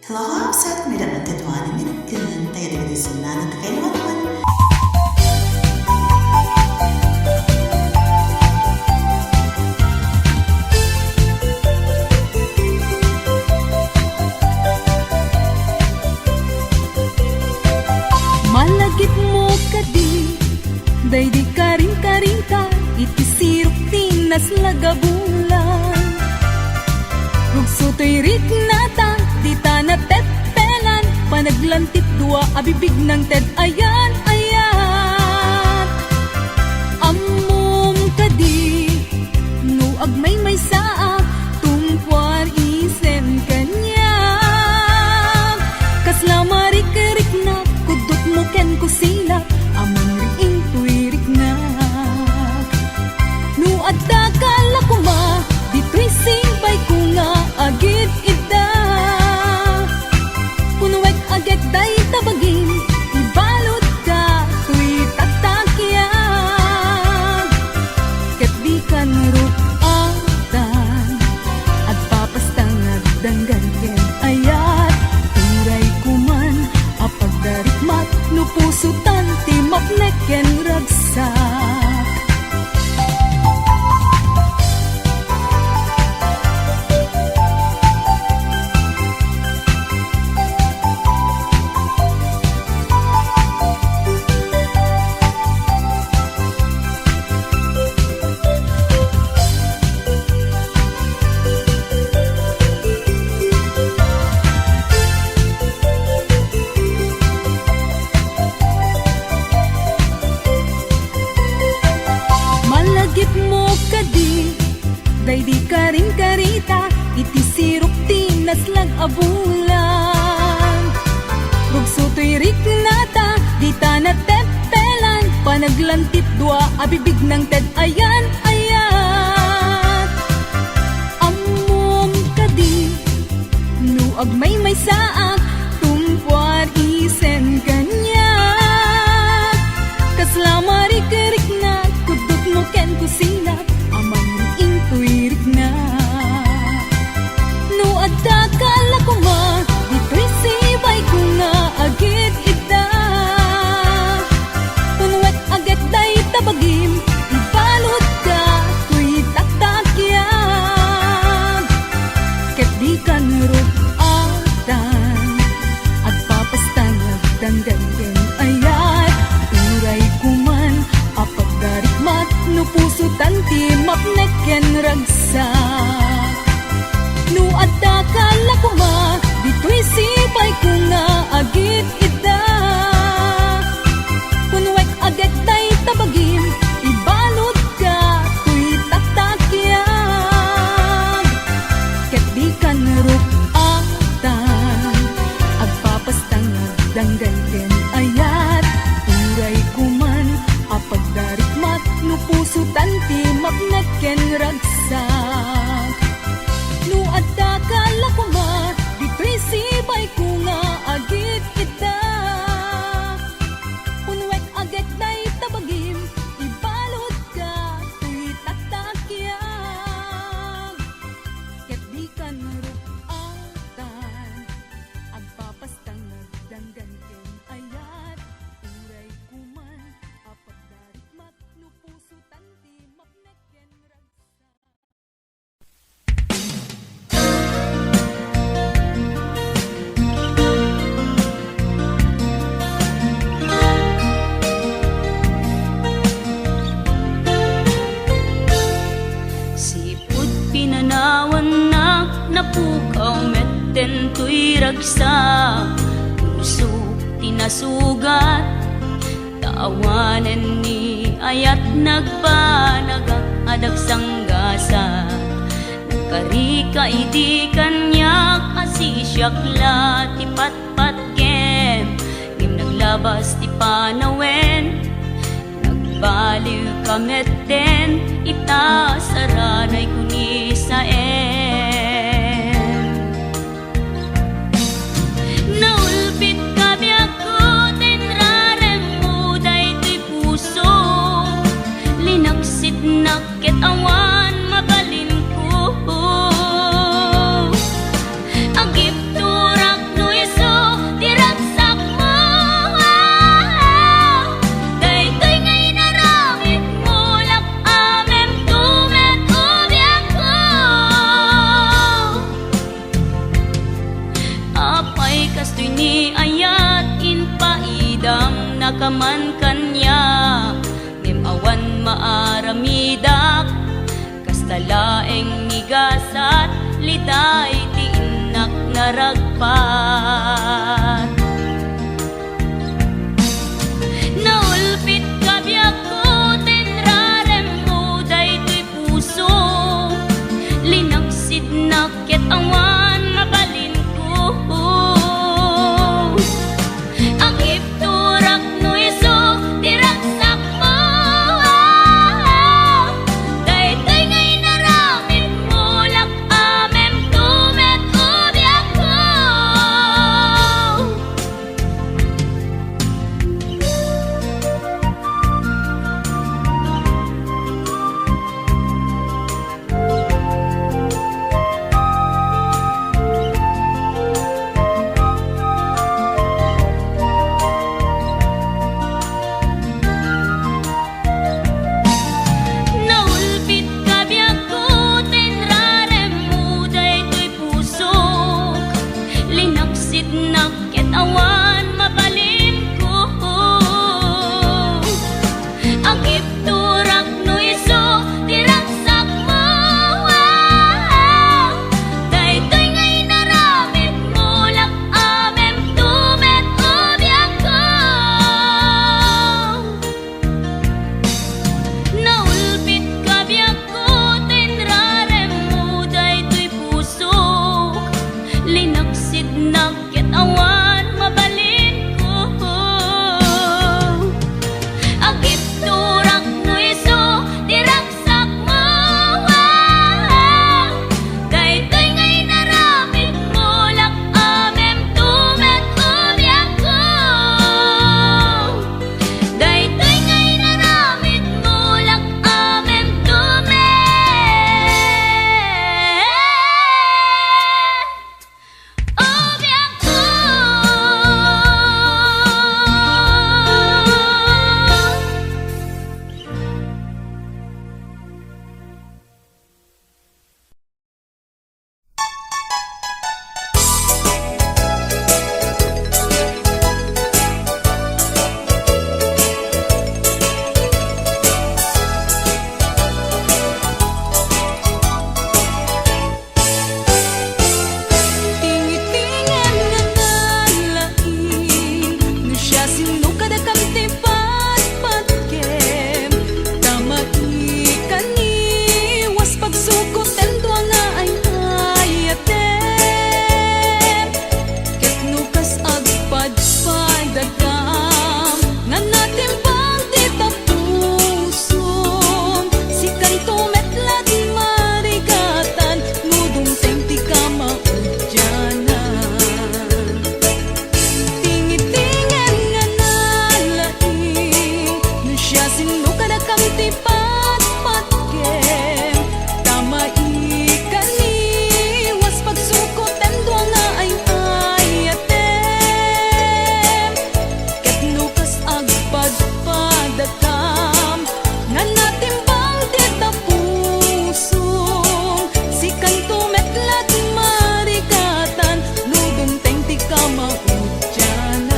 Tillahapsat med denna tatuan i minutkan, tayo di sunan at kailangan. Malagip mo kadi, day di karing-karing ka, itisirok tinas lagabulan. Rugso to'y riknata, di ta na tetpelan, panaglantit dua abibig ng ted ayan, ayan. Amom kadi, nuag may saa, tumpuan isen kanya. Kasla marik-rik na, kudot mo ken kusila, amang riing tuwirik na. Nuad da kala kuma, dito'y sibay ko nga agit ida. Punuwek agit day tabagin, ibalot ka, tuy tatakyan. Ket di ka narupatan, at papastang agdanggan ken ayat. Turay kuman, apagdarikmat, nupusutan, timapnek ken ragsak. Malagip mo kadi, day di karing-karita, itisirok tinas lag abulan. Rugso to'y riknata, di ta na tepelan, panaglantit dua abibig ng ted ayan, ayan. Amom kadi, nuag may saak, tumpuan isen kanya. Kasla marik-rik na, kudot mo ken kusila, amang riing tuwirik na. Nuad da kala kuma, dito'y sibay ko nga agit ida. Punuwet agad day tabagim, ibalot ka, tuy tatakyan. Ket di ka narupatan, at papastang agdanggan ken ayat. Turay kuman, apagdarikmat, nupusutan timapnek ken ragsak. Nuad da kala kuma, dito'y sibay ko nga agit ida. Punuwek agad day tabagim, ibalot ka, tuy tatakyan. Ket di ka narupatan, agpapastang agdanggan ken ayat. Turay kuman, apagdarikmat, nupusutan timapnek ken ragsak. Nuad da kala kuma, dito'y sibay ko nga agit ida. Punuwek agad day tabagim, ibalot ka, tuy tatakyan. Ket di ka narupatan, agpapastang agdanggan ken ayat. Turay kuman, apagdarikmat, nupusutan timapnek ken ragsak. Sipud pinanawan na napukaw metten tuy ragsak. Puso tinasugat, taawanan ni ayat nagbanagak adag sanggasa. Nagkarika idi kanyak asisyakla ti patpat kem. Ngim naglabas ti panawen, nagbaliw kametten, ita saranay kuni sa naulpit kabi ako, tinrarem mo daytoy puso. Linaksit nakit awan, mabalin ko. Agip turak no Daytoy ni ayat in paidam nakaman kanya ngem awan maaramidak kastalaeng nigasat litay ti inak naragpat. Naulpit kabiyak ko tenrarem mo daytoy puso linaksid naket awan mabalin ko. Ang ipturak no iso tiraksak mo daytoy ngay naramit mo lak amem tumet ubiyak ko. Naulpit kabiyak ko tenrarem mo daytoy pusok linaksid naket awan mabalin ko. Ang ipturak no iso tiraksak mo daytoy ngay naramit mo lak amem tumet ubiyak ko. Naulpit kabiyak ko tenrarem mo daytoy pusok linaksid naket awan mabalin ko. Ang ipturak no iso tiraksak mo daytoy ngay naramit mo lak amem tumet ubiyak ko. Daytoy ngay naramit mo lak amem tumet ubiyak ko. Tingi-tingan nga nalain no siya sino kada kamti patpatkem tamay kaniwas pagsukot tento nga ay hayatem ket nukas agpadpadagam nga natin pang titapuson si kanto metlat marigatan nudong tenti ka maudyanan. Tingi-tingan nga nalaing no siya sino kada kamti patpatkem tamay kaniwas pagsukot tendo nga ay hayatem ket nukas agpadpadagam nga natin bang titapusong si kanto metlat marigatan nudong tengti ka maudyanan.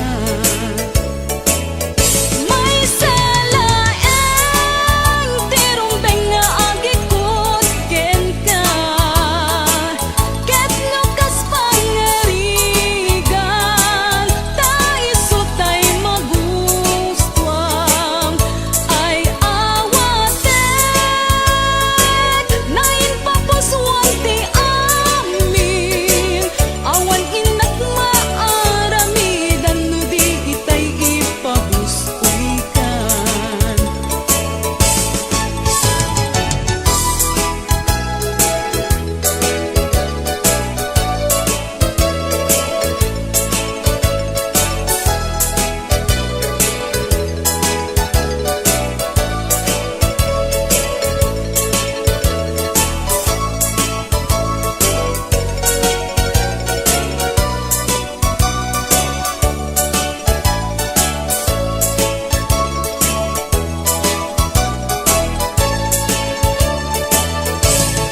May salaeng tirumbeng nga agikot ken ka ket nukas pangarigan taiso tay magustuhan ay awatek nain papuswan ti amin awan inak maaramidan no di itay ipagustuikan.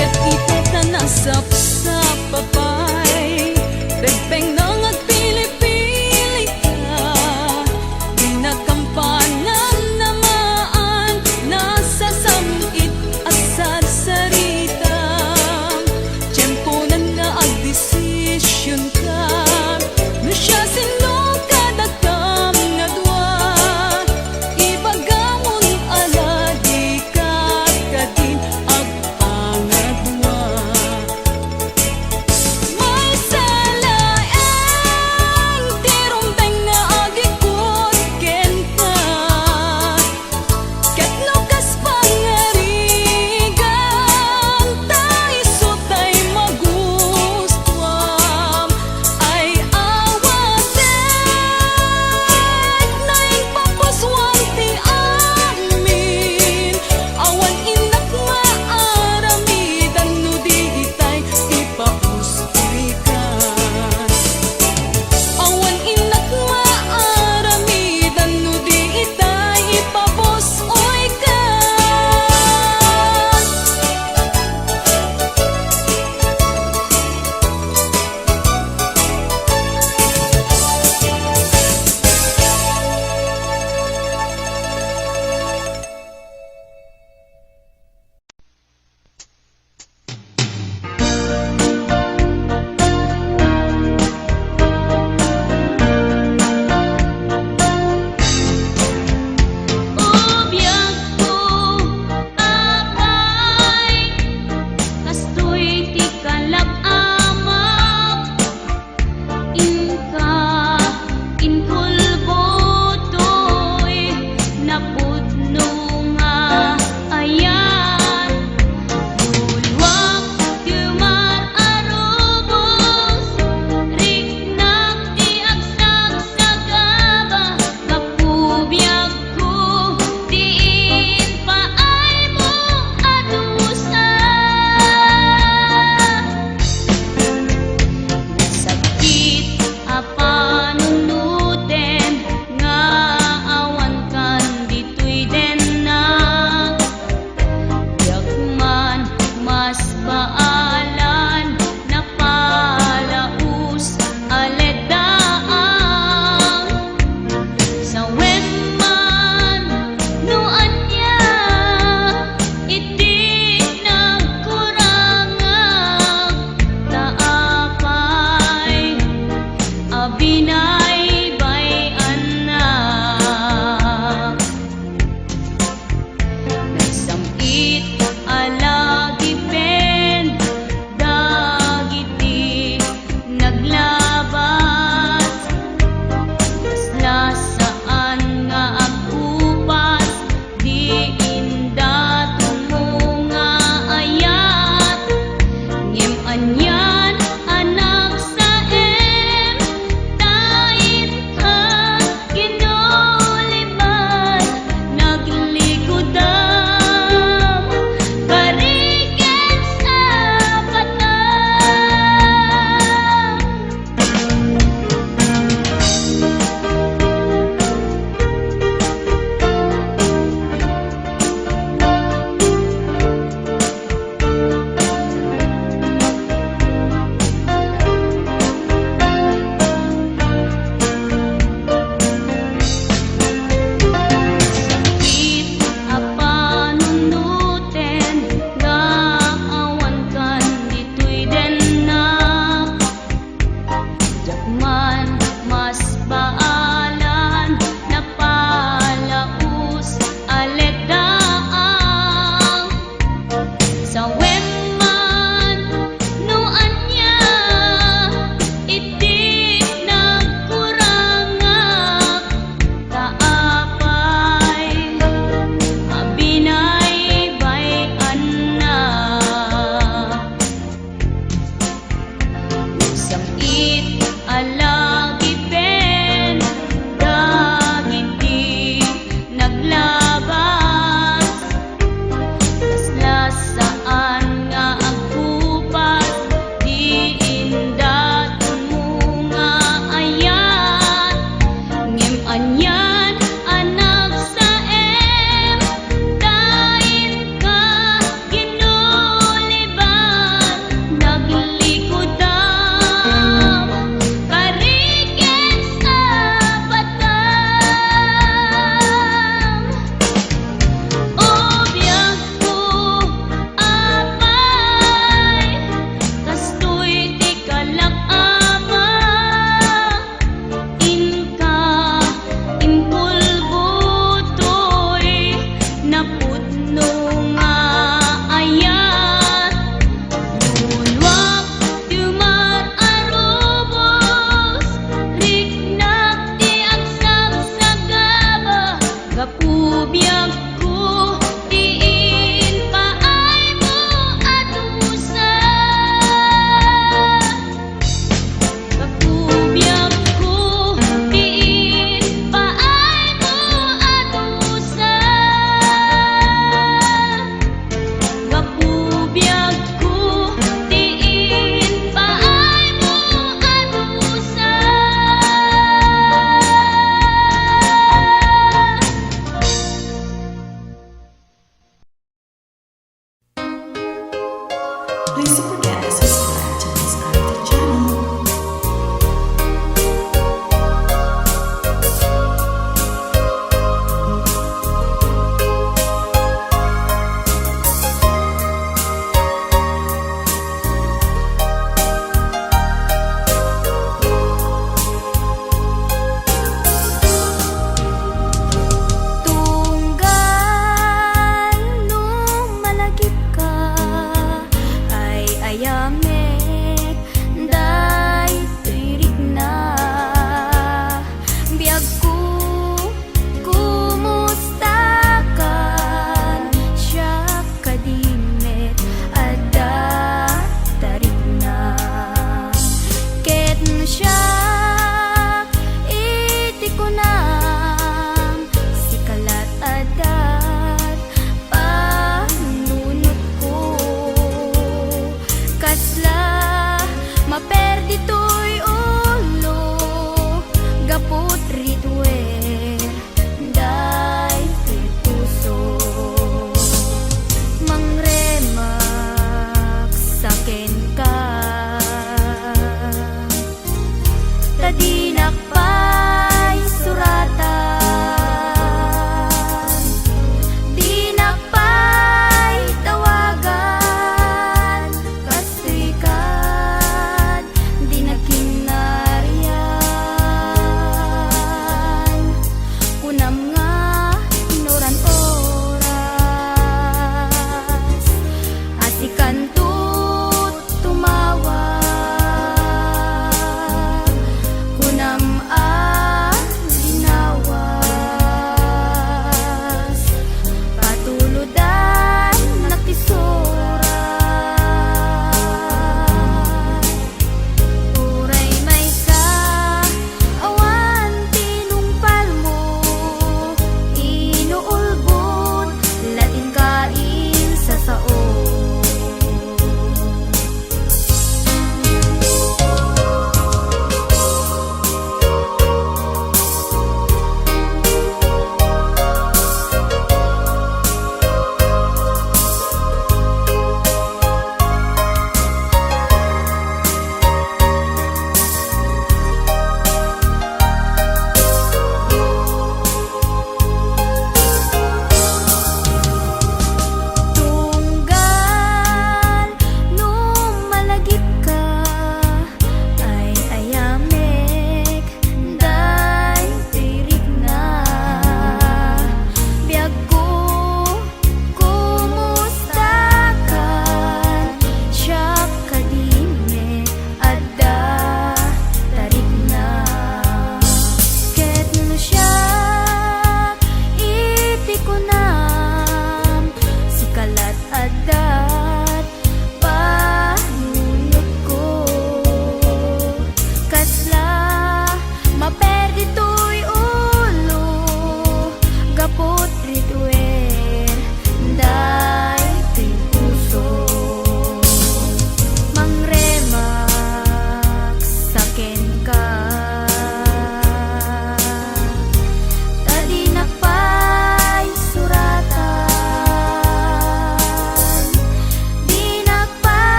Ket ito na nasapsap papay Repeng nang agpilipin Jakman mas baalan na palaus alegdaang sa wemman no anya iti nagkurangak kaapay mabinay bayan na samit alagi pen dagiti naglabas kaslas saan nga agkupas di indat mga ayat ngem anyan anak sa dain ka ginuliban naglikudan karikit sa batang obyak ko apay kastoy ti kalak-amang inka impulbutoy napudno nga ayat lulwak tumar arubos riknak ti agsam sa gaba gapubyak ko tiin paay mo adusa gapubyak ko tiin paay mo adusa gapubyak ko tiin paay mo adusa. Please don't forget to subscribe to this Arte channel. Tunggal nung malagip ka ay ayamek day tirik na biyag ko kumusta kan siya kadimit adda tarik na ket siya iti ko na si kalat adat panunot ko kasla maperdi to'y ulo gapot ritwer day ti puso mangremak saken ka tadinak pa'y suratan dinak pa'y tawagan kastrikan dinak kinaryan kunam nga inoran oras asikan tut tumawag kunam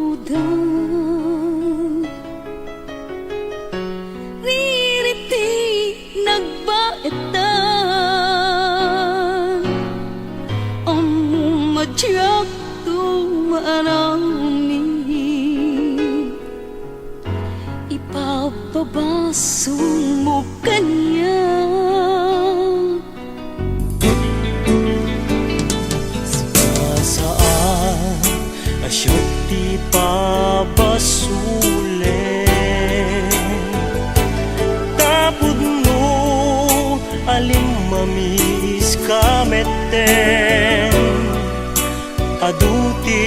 udan ririti nagbaetan ang madyak tumarami ipapabasong mo kanya saan asyot di pabasulen tapod no alim mamis kameten aduti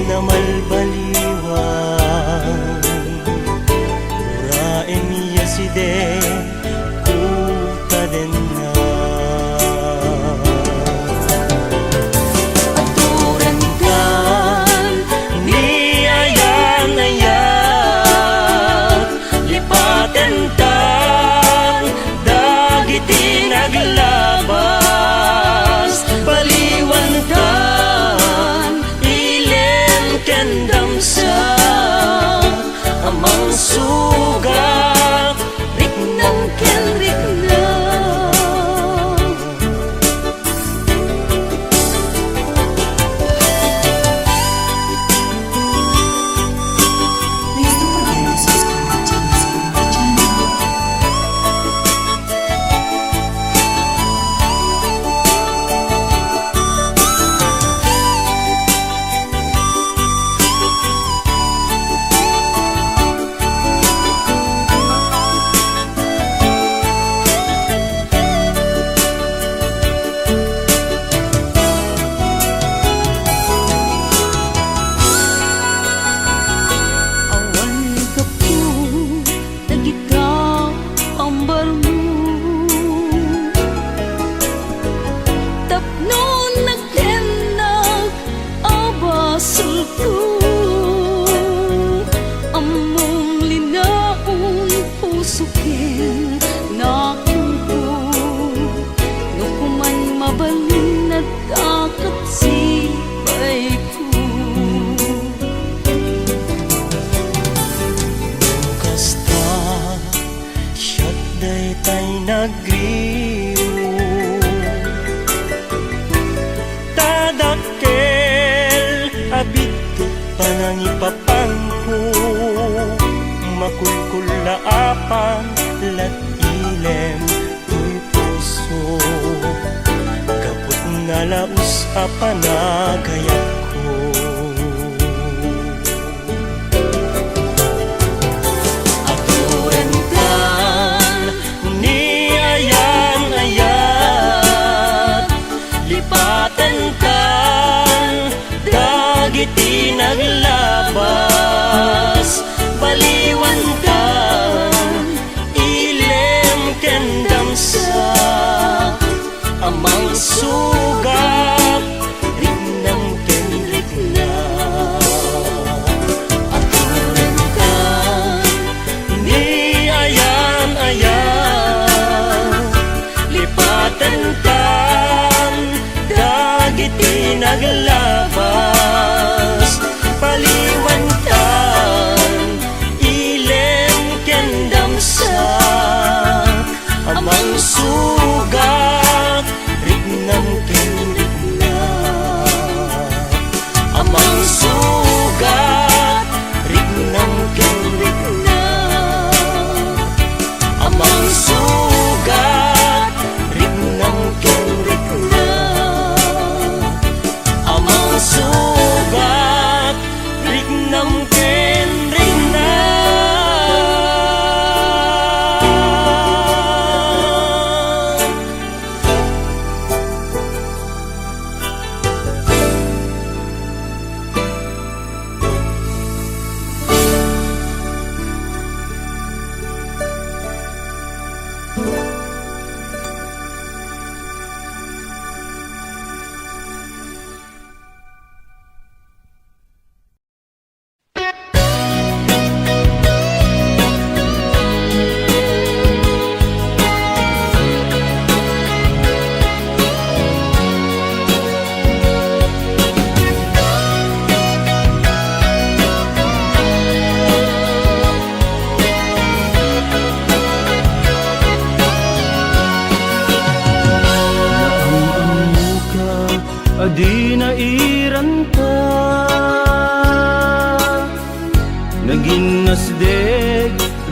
na malbaliwan uraen niya si de kuta den na aturan kan ni ayan-ayan lipaten tan dagiti naglabas baliwan tan ilen kendam sa amang sugat riknang ken riknang Please don't forget to subscribe to my channel. awan ka po nagita ambar mo tapno naghenag abasul ko among linaon puso ken nakupo no kuman mabalin nagkakat sipay ko kasta siyat day tay nagriyo tadakkel abito panangipapangko makulkula apan lat ilem tuy puso kaput nalaus apanagayat ko aturan kan ni ayan-ayan lipaten kan dagiti naglabas baliwan kan ilem kendam sa amang sugat riknam ken riknam aturan kan ni ayan-ayan lipaten kan dagiti naglabas baliwan kan ilem kendam sa amang sugat riknam ken riknam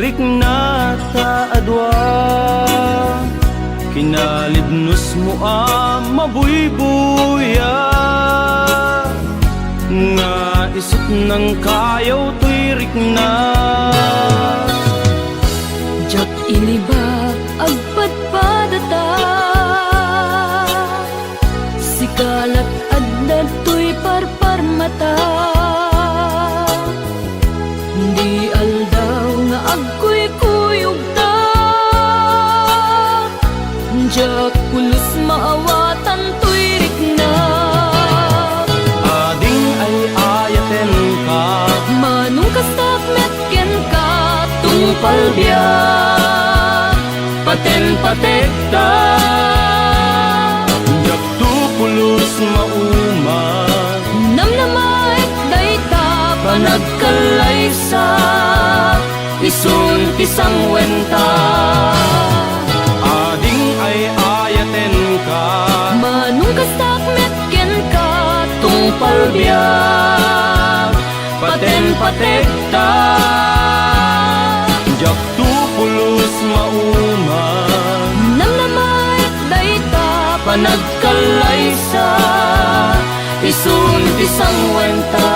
tuirik na taadwa, kinalidnos mo mabuybuya, nga isip ng kayaw tuirik na. Jak iniba agpadpadata, sikalat adda tuy parparmata. Di aldaw nga agkuy-kuyog ta, jak pulos maawatan tuirik na. Ading ay ayaten ka, Manong kastak metken ka, tungpal biyak, paten-patek ta. Jak tupulos mauman, namnamait dayta, panagkalaysa, isun pisang wenta. Ading ay ayaten ka, manong kastak metken ka, tungpal biyak, paten-patek ta. Jak tupulos mauman, namnamait dayta, panagkalaysa, isun pisang wenta.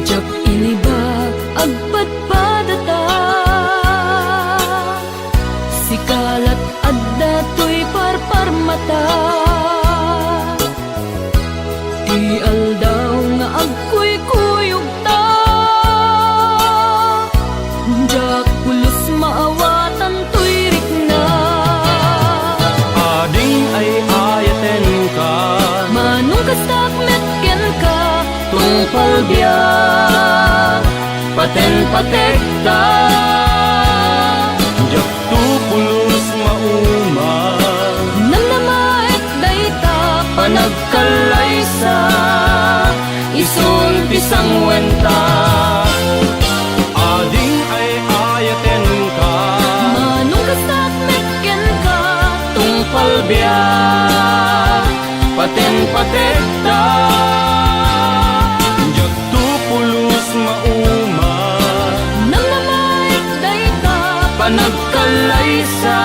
jak iniba agpadpadata, sikalat adda tuy parparmata. Di aldaw nga agkuy-kuyog ta, jak pulos maawatan tuirik na. Ading ay ayaten ka, Manong kastak metken ka, tungpal biyak, paten-patek ta. Jak tupulos mauman, namnamait dayta, panagkalaysa, isun pisang wenta. Ading ay ayaten ka, manong kastak metken ka, tungpal biyak, paten-patek ta. Jak tupulos mauman, namnamait dayta, panagkalaysa,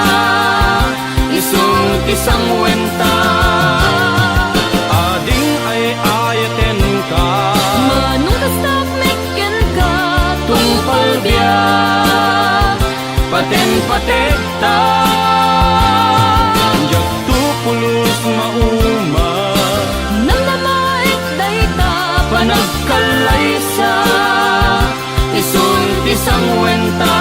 isun pisang wenta. Ading ay ayaten ka, manong kastak metken ka, tungpal biyak, paten-patek ta. Jak tupulos mauman, namnamait dayta, panagkalaysa, isun pisang wenta.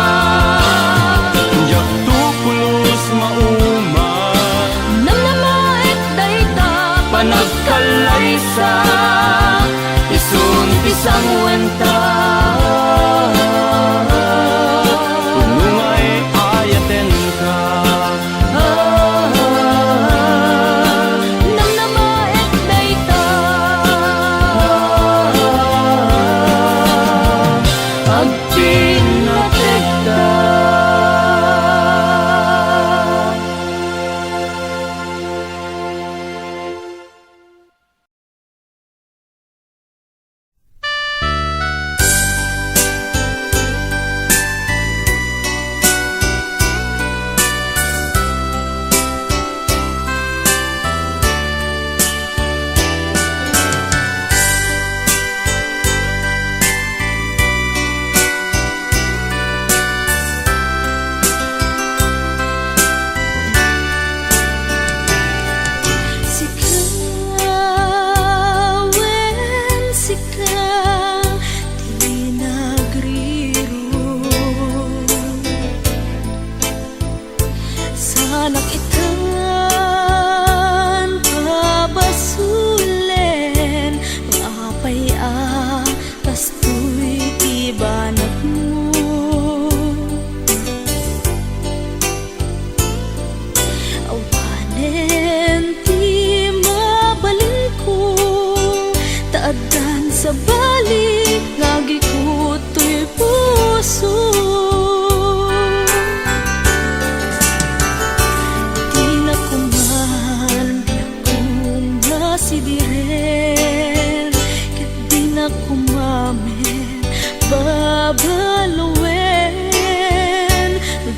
babalawin.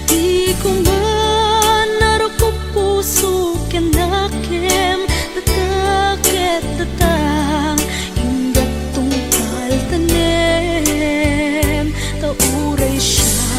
Di ko man naruko puso kanakem, tatakit tatang ingat tungkal tanem. Tauray siya,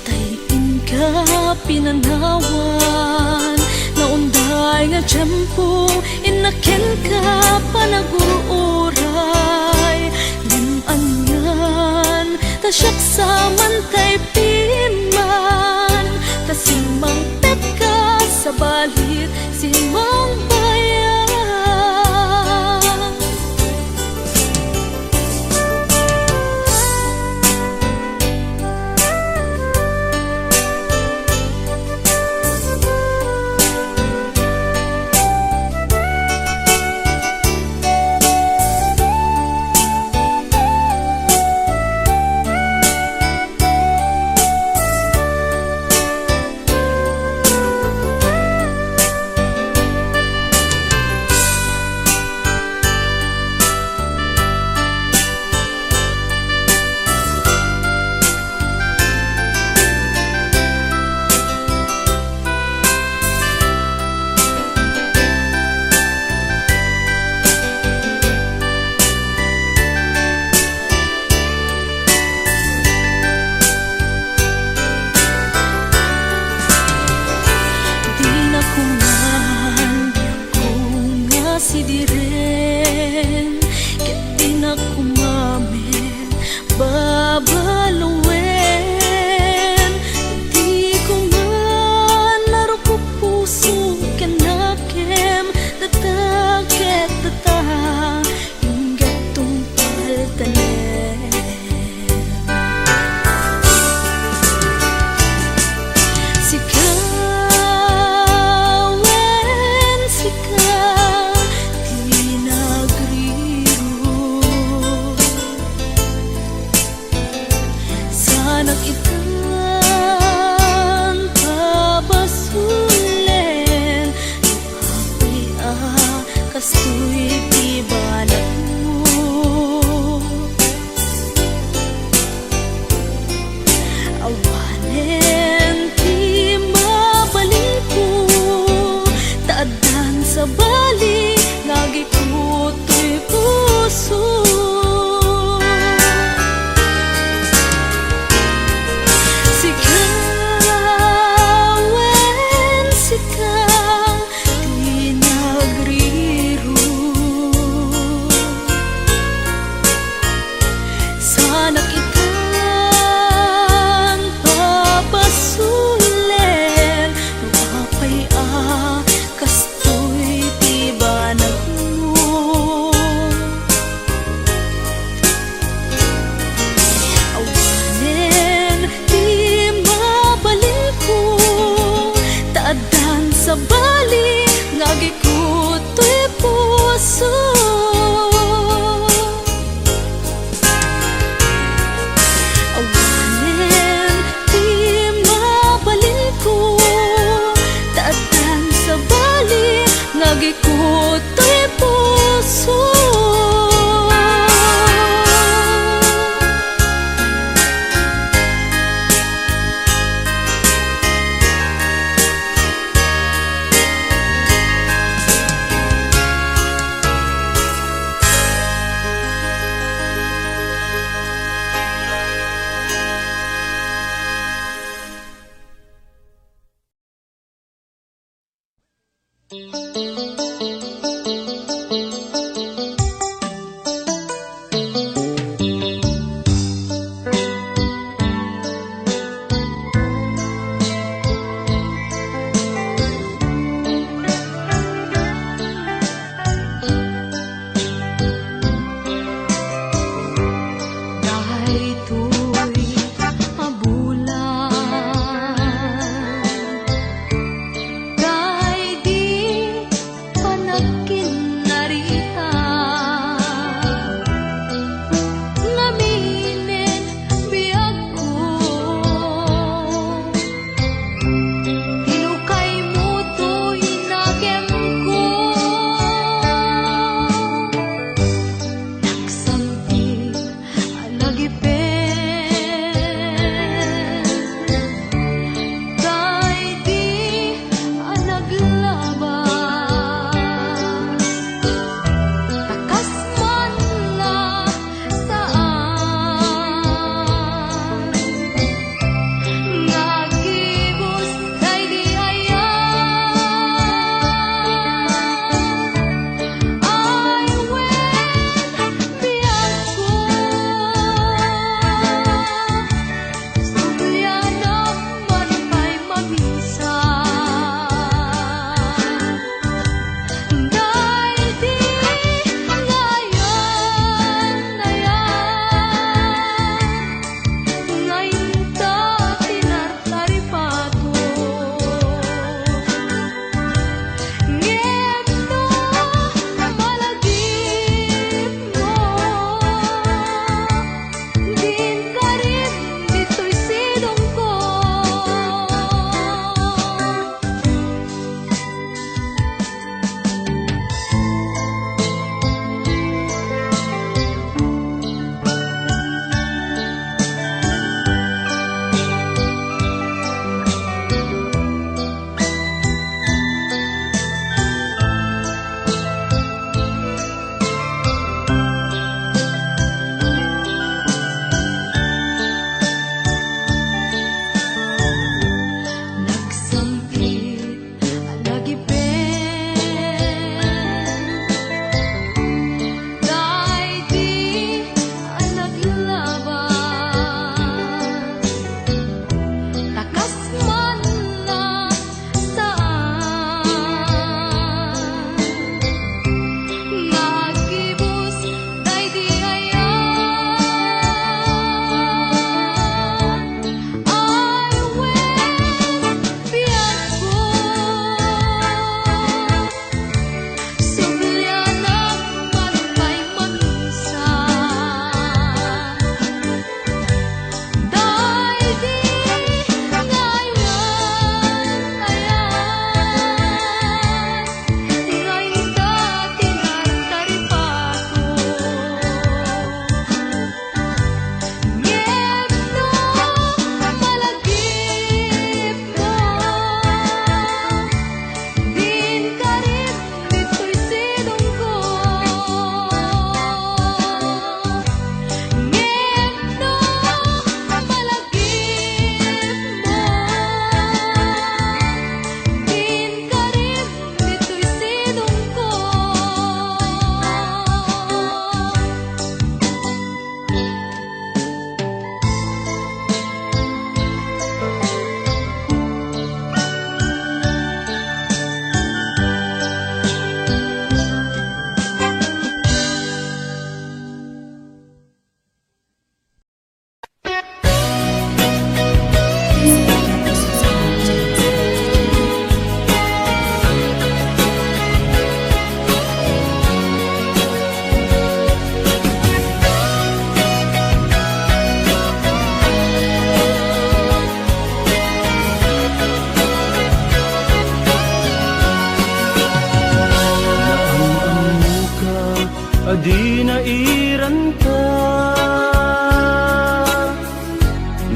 tayin ka pinanawan. Naunday nga tiyempo, inaken ka panagururay. Limangan, tasyak sa mantay piman. Tasimang teka sa balit, simang bayan. Sidiren, kiti na kumamin, babalawin. Di ko man naruko puso kanakem, tatakit tatang ingat tungkal tanem. Sikawen, sikaw sanak ikan pabasulen, luapay kastoy tibanan mo. Awanen ti mabalin ko, taadan sa bali, nagikuto'y puso. Sikawen, sikaw, di nagriro. Sanak ikan papasulen, luapay kastoy tibanag mo. Awanen di mabalin ko, taadan sa bali, ngagikuto'y puso. Awanen di mabalin ko, taadan sa bali, ngagikuto'y puso.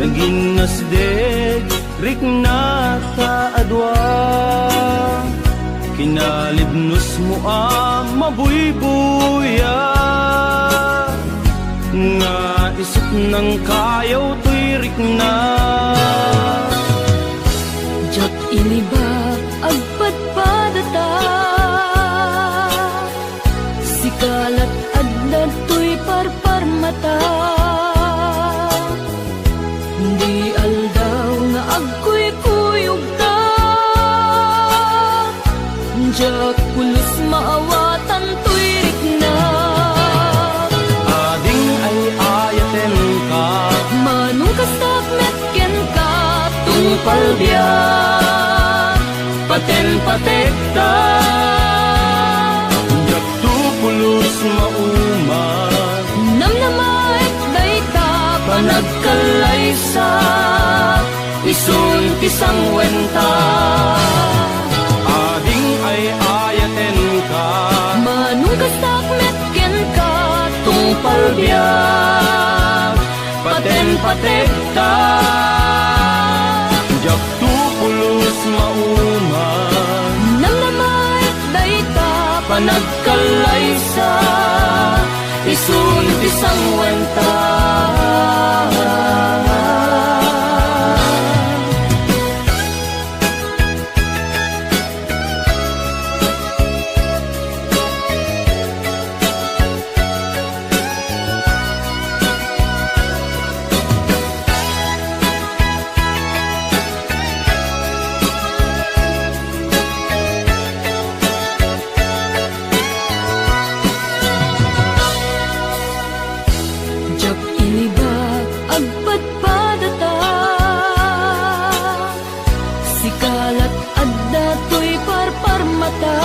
naginasdeg rikna taadwa kinalibnos mo mabuybuya nga isip ng kayaw to'y rikna Jak iniba agpadpadata sikalat adna to'y parparmata hindi aldaw nga agkuy-kuyog ta jak pulos maawatan to'y rikna ading ay ayaten ka manong kastakmet ken ka tungpal biyak paten patekta jak tupulos mauman namnamaik dayta panagkalaysa isun tisang wenta ading ay ayaten ka manong kastakmet ken ka tungpal biyak paten patekta jak tupulos mauman namnamaik dayta panagkalaysa isun tisang wenta jak iniba agpadpadata sikalat adda to'y parparmata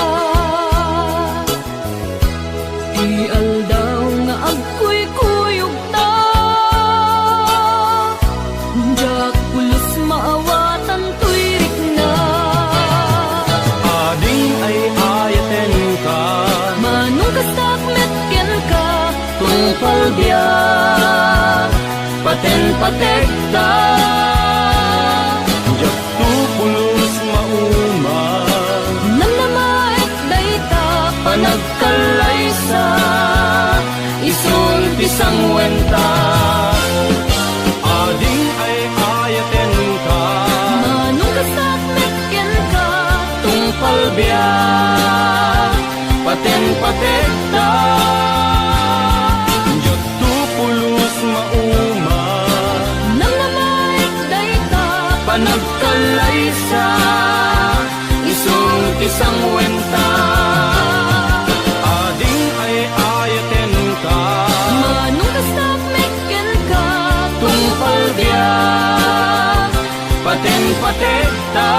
di aldaw nga agkuy-kuyog ta jak pulos maawatan to'y rikna ading ay ayaten ka manong kastakmet ken ka tungpal biyak paten patekta jak tupulos mauman namnamaik dayta panagkalaysa isun tisang wenta ading ay ayaten ka manong kastakmet ken ka tungpal biyak paten patekta jak tupulos mauman namnamaik dayta panagkalaysa isun tisang wenta ading ay ayaten ka manong kastakmet ken ka tungpal biyak paten patekta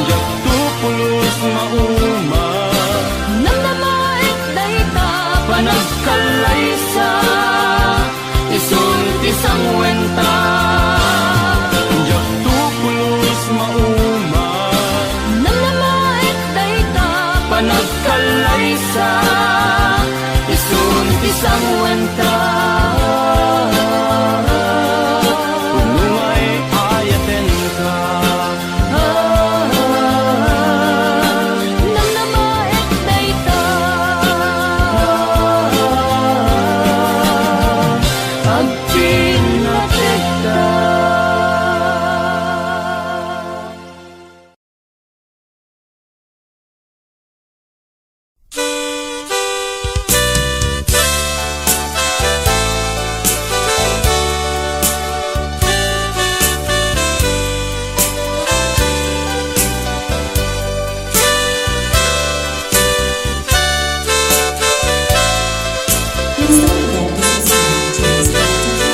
jak tupulos mauman namnamaik dayta panagkalaysa isun tisang wenta jak tupulos mauman namnamaik dayta panagkalaysa isun tisang wenta puno ay ayaten ka namnamaik dayta agpinatekta Please don't forget to subscribe to this podcast.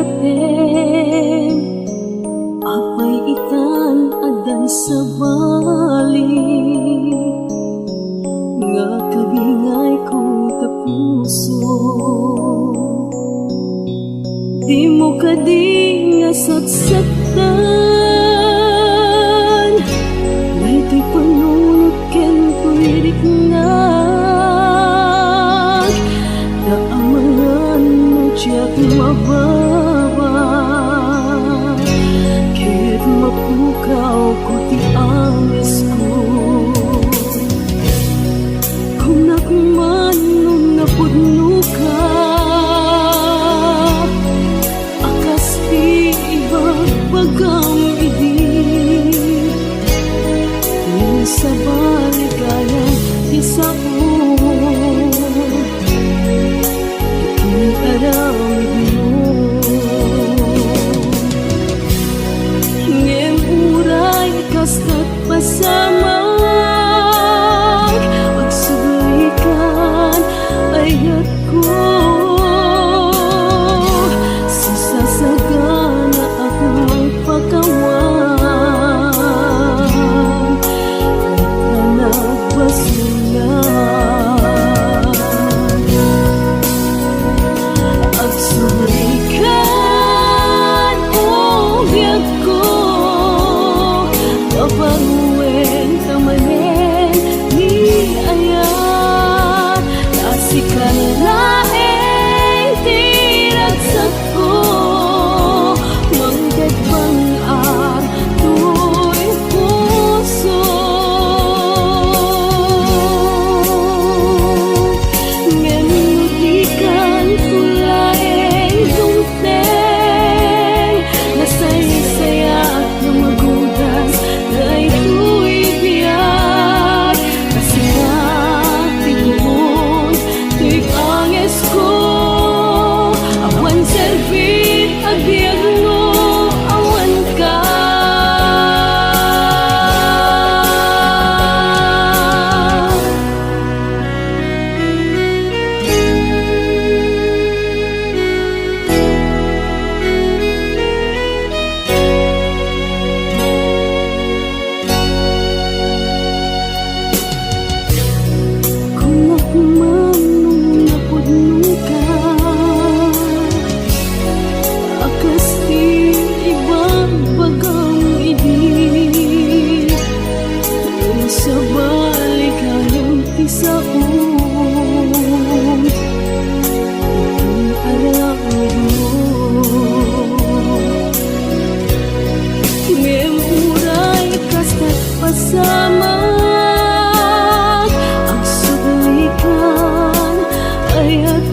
natin apay itan adan sa bali nga kabingay ko tapuso di mo kadi nga saksaktan may to'y panunod ken puwirik na naamangan mo tiyak mababa kahit mapukaw ko ti amis ko kung nakman nung napudno ka akas ti ibagbagang idi sa baligayan ti sao aramid mo ngem uray kasta't pasamang pagsulikan ayat ko sasasagana akong pagkawan na nagbasulan sulikan ubiyag ko paparuin kamanen ni ayat nasikan laeng tiragsak ko manggadbang ar tu'y puso ngenudikan tulay nasaya na magudas dahil tu'y biyak kasi katiguon tu'y angis ko awan servit agbiag mo awan ka manong napudno ka akas ti ibang bagang idi sa balikan ti saon aramid mo ngem uray kasta't pasamang ang sulikan ayat